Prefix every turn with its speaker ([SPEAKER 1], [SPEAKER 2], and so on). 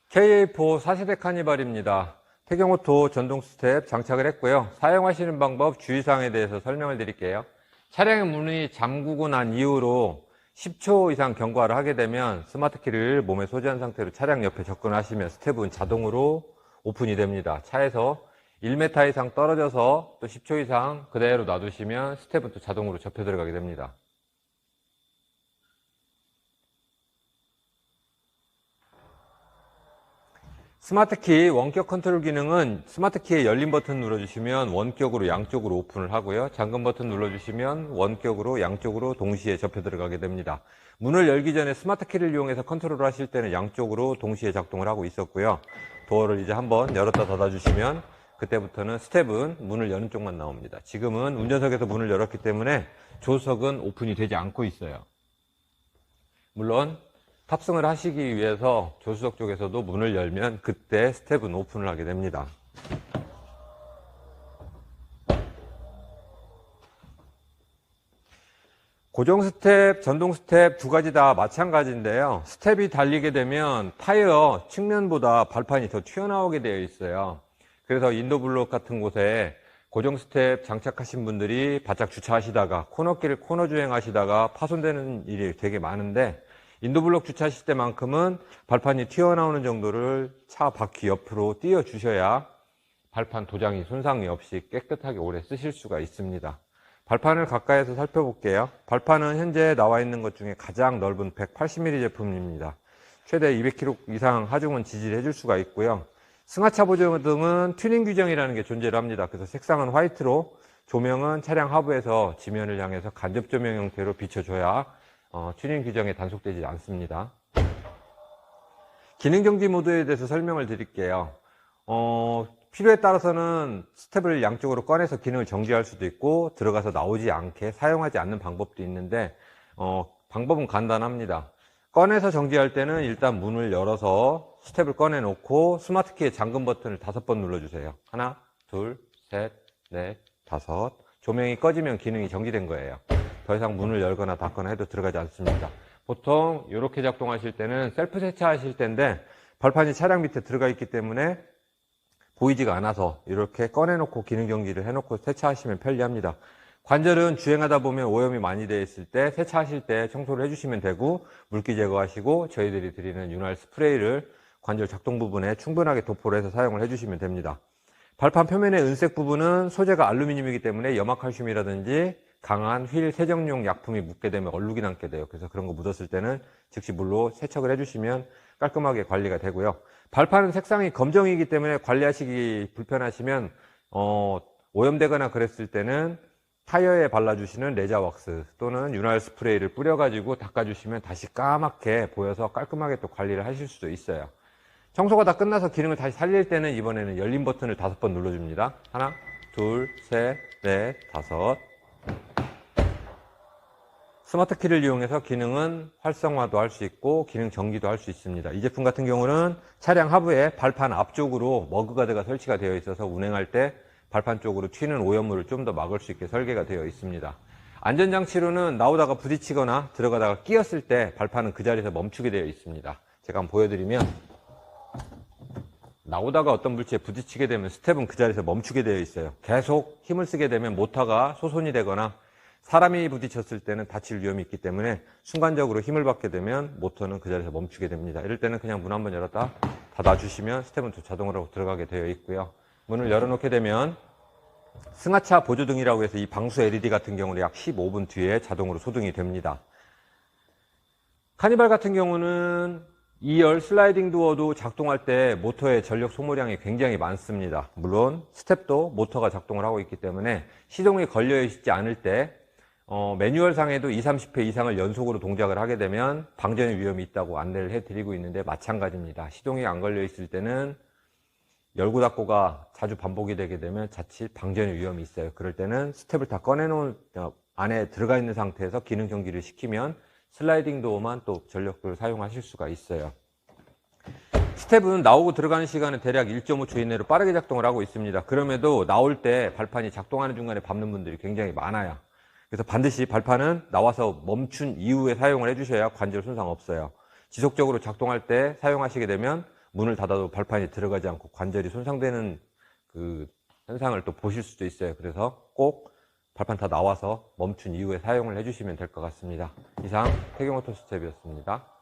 [SPEAKER 1] KA4 4세대 카니발입니다. 태경오토 전동 스텝 장착을 했고요. 사용하시는 방법, 주의사항에 대해서 설명을 드릴게요. 차량의 문이 잠그고 난 이후로 10초 이상 경과를 하게 되면 스마트키를 몸에 소지한 상태로 차량 옆에 접근하시면 스텝은 자동으로 오픈이 됩니다. 차에서 1m 이상 떨어져서 또 10초 이상 그대로 놔두시면 스텝은 또 자동으로 접혀 들어가게 됩니다. 스마트키 원격 컨트롤 기능은 스마트키의 열림 버튼 눌러주시면 원격으로 양쪽으로 오픈을 하고요. 잠금 버튼 눌러주시면 원격으로 양쪽으로 동시에 접혀 들어가게 됩니다. 문을 열기 전에 스마트키를 이용해서 컨트롤을 하실 때는 양쪽으로 동시에 작동을 하고 있었고요. 도어를 이제 한번 열었다 닫아주시면 그때부터는 스텝은 문을 여는 쪽만 나옵니다. 지금은 운전석에서 문을 열었기 때문에 조수석은 오픈이 되지 않고 있어요. 물론 탑승을 하시기 위해서 조수석 쪽에서도 문을 열면 그때 스텝은 오픈을 하게 됩니다. 고정 스텝, 전동 스텝 두 가지 다 마찬가지인데요. 스텝이 달리게 되면 타이어 측면보다 발판이 더 튀어나오게 되어 있어요. 그래서 인도블록 같은 곳에 고정 스텝 장착하신 분들이 바짝 주차하시다가 코너길 코너 주행하시다가 파손되는 일이 되게 많은데, 인도블록 주차하실 때만큼은 발판이 튀어나오는 정도를 차 바퀴 옆으로 띄워 주셔야 발판 도장이 손상이 없이 깨끗하게 오래 쓰실 수가 있습니다. 발판을 가까이서 살펴볼게요. 발판은 현재 나와 있는 것 중에 가장 넓은 180mm 제품입니다. 최대 200km 이상 하중은 지지를 해줄 수가 있고요. 승하차 보조등은 튜닝 규정이라는 게 존재를 합니다. 그래서 색상은 화이트로, 조명은 차량 하부에서 지면을 향해서 간접 조명 형태로 비춰줘야 튜닝 규정에 단속되지 않습니다. 기능 정지 모드에 대해서 설명을 드릴게요. 필요에 따라서는 스텝을 양쪽으로 꺼내서 기능을 정지할 수도 있고, 들어가서 나오지 않게 사용하지 않는 방법도 있는데, 방법은 간단합니다. 꺼내서 정지할 때는 일단 문을 열어서 스텝을 꺼내 놓고 스마트키의 잠금 버튼을 5번 눌러주세요. 하나, 둘, 셋, 넷, 다섯. 조명이 꺼지면 기능이 정지된 거예요. 더 이상 문을 열거나 닫거나 해도 들어가지 않습니다. 보통 이렇게 작동하실 때는 셀프 세차하실 때인데, 발판이 차량 밑에 들어가 있기 때문에 보이지가 않아서 이렇게 꺼내놓고 기능 정지를 해놓고 세차하시면 편리합니다. 관절은 주행하다 보면 오염이 많이 되어 있을 때 세차하실 때 청소를 해주시면 되고, 물기 제거하시고 저희들이 드리는 윤활 스프레이를 관절 작동 부분에 충분하게 도포를 해서 사용을 해주시면 됩니다. 발판 표면의 은색 부분은 소재가 알루미늄이기 때문에 염화칼슘이라든지 강한 휠 세정용 약품이 묻게 되면 얼룩이 남게 돼요. 그래서 그런 거 묻었을 때는 즉시 물로 세척을 해주시면 깔끔하게 관리가 되고요. 발판은 색상이 검정이기 때문에 관리하시기 불편하시면 오염되거나 그랬을 때는 타이어에 발라주시는 레자왁스 또는 윤활 스프레이를 뿌려가지고 닦아주시면 다시 까맣게 보여서 깔끔하게 또 관리를 하실 수도 있어요. 청소가 다 끝나서 기능을 다시 살릴 때는 이번에는 열림 버튼을 5번 눌러줍니다. 하나, 둘, 셋, 넷, 다섯. 스마트키를 이용해서 기능은 활성화도 할 수 있고 기능 정지도 할 수 있습니다. 이 제품 같은 경우는 차량 하부에 발판 앞쪽으로 머그가드가 설치가 되어 있어서 운행할 때 발판 쪽으로 튀는 오염물을 좀 더 막을 수 있게 설계가 되어 있습니다. 안전장치로는 나오다가 부딪히거나 들어가다가 끼었을 때 발판은 그 자리에서 멈추게 되어 있습니다. 제가 한번 보여드리면, 나오다가 어떤 물체에 부딪히게 되면 스텝은 그 자리에서 멈추게 되어 있어요. 계속 힘을 쓰게 되면 모터가 소손이 되거나 사람이 부딪혔을 때는 다칠 위험이 있기 때문에 순간적으로 힘을 받게 되면 모터는 그 자리에서 멈추게 됩니다. 이럴 때는 그냥 문 한번 열었다 닫아주시면 스텝은 또 자동으로 들어가게 되어 있고요. 문을 열어놓게 되면 승하차 보조등이라고 해서 이 방수 LED 같은 경우는 약 15분 뒤에 자동으로 소등이 됩니다. 카니발 같은 경우는 2열 슬라이딩 도어도 작동할 때 모터의 전력 소모량이 굉장히 많습니다. 물론 스텝도 모터가 작동을 하고 있기 때문에 시동이 걸려 있지 않을 때 매뉴얼 상에도 20, 30회 이상을 연속으로 동작을 하게 되면 방전의 위험이 있다고 안내를 해드리고 있는데 마찬가지입니다. 시동이 안 걸려 있을 때는 열고 닫고가 자주 반복이 되게 되면 자칫 방전의 위험이 있어요. 그럴 때는 스텝을 다 꺼내놓은 안에 들어가 있는 상태에서 기능 정지를 시키면 슬라이딩 도어만 또 전력을 사용하실 수가 있어요. 스텝은 나오고 들어가는 시간은 대략 1.5초 이내로 빠르게 작동을 하고 있습니다. 그럼에도 나올 때 발판이 작동하는 중간에 밟는 분들이 굉장히 많아요. 그래서 반드시 발판은 나와서 멈춘 이후에 사용을 해주셔야 관절 손상 없어요. 지속적으로 작동할 때 사용하시게 되면 문을 닫아도 발판이 들어가지 않고 관절이 손상되는 그 현상을 또 보실 수도 있어요. 그래서 꼭 발판 다 나와서 멈춘 이후에 사용을 해주시면 될 것 같습니다. 이상 태경오토 스텝이었습니다.